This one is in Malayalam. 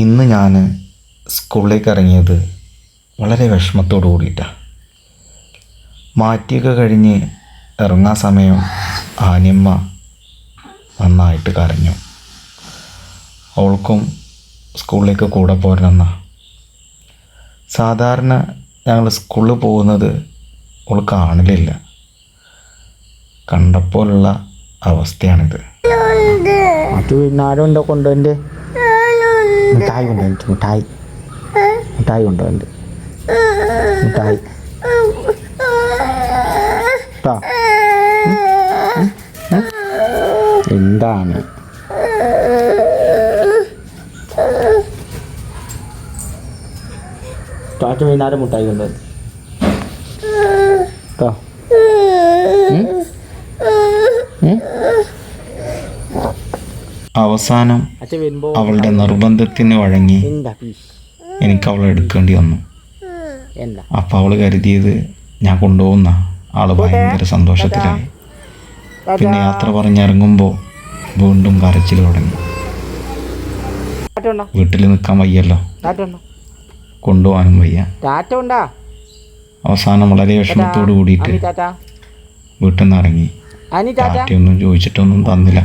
ഇന്ന് ഞാൻ സ്കൂളിലേക്ക് ഇറങ്ങിയത് വളരെ വിഷമത്തോടു കൂടിയിട്ടാണ്. മാറ്റിയൊക്കെ കഴിഞ്ഞ് ഇറങ്ങാൻ സമയം ആനിയമ്മ നന്നായിട്ട് കരഞ്ഞു. അവൾക്കും സ്കൂളിലേക്ക് കൂടെ പോരണമെന്ന. സാധാരണ ഞങ്ങൾ സ്കൂളിൽ പോകുന്നത് അവൾ കാണലില്ല. കണ്ടപ്പോഴുള്ള അവസ്ഥയാണിത്. ആരുണ്ടോ കൊണ്ടുവൻ്റെ മിഠായി കൊണ്ടുവന്നിട്ട് മിഠായി കൊണ്ടുവന്നിട്ട് മിഠായി എന്താണ് ചാച്ച വൈകുന്നേരം മിഠായി കൊണ്ടുവന്നു കേട്ടോ. അവസാനം അവളുടെ നിർബന്ധത്തിന് വഴങ്ങി എനിക്ക് അവളെ എടുക്കേണ്ടി വന്നു. അപ്പം അവൾ കരുതിയത് ഞാൻ കൊണ്ടുപോകുന്ന ആള് ഭയങ്കര സന്തോഷത്തിലായി. പിന്നെ യാത്ര പറഞ്ഞിറങ്ങുമ്പോൾ വീണ്ടും കരച്ചിൽ തുടങ്ങി. വീട്ടിൽ നിൽക്കാൻ വയ്യല്ലോ, കൊണ്ടുപോകാനും വയ്യ. അവസാനം വളരെ വിഷമത്തോട് കൂടിയിട്ട് വീട്ടിൽ നിന്ന് ഇറങ്ങി. ടാറ്റയൊന്നും ചോദിച്ചിട്ടൊന്നും തന്നില്ല.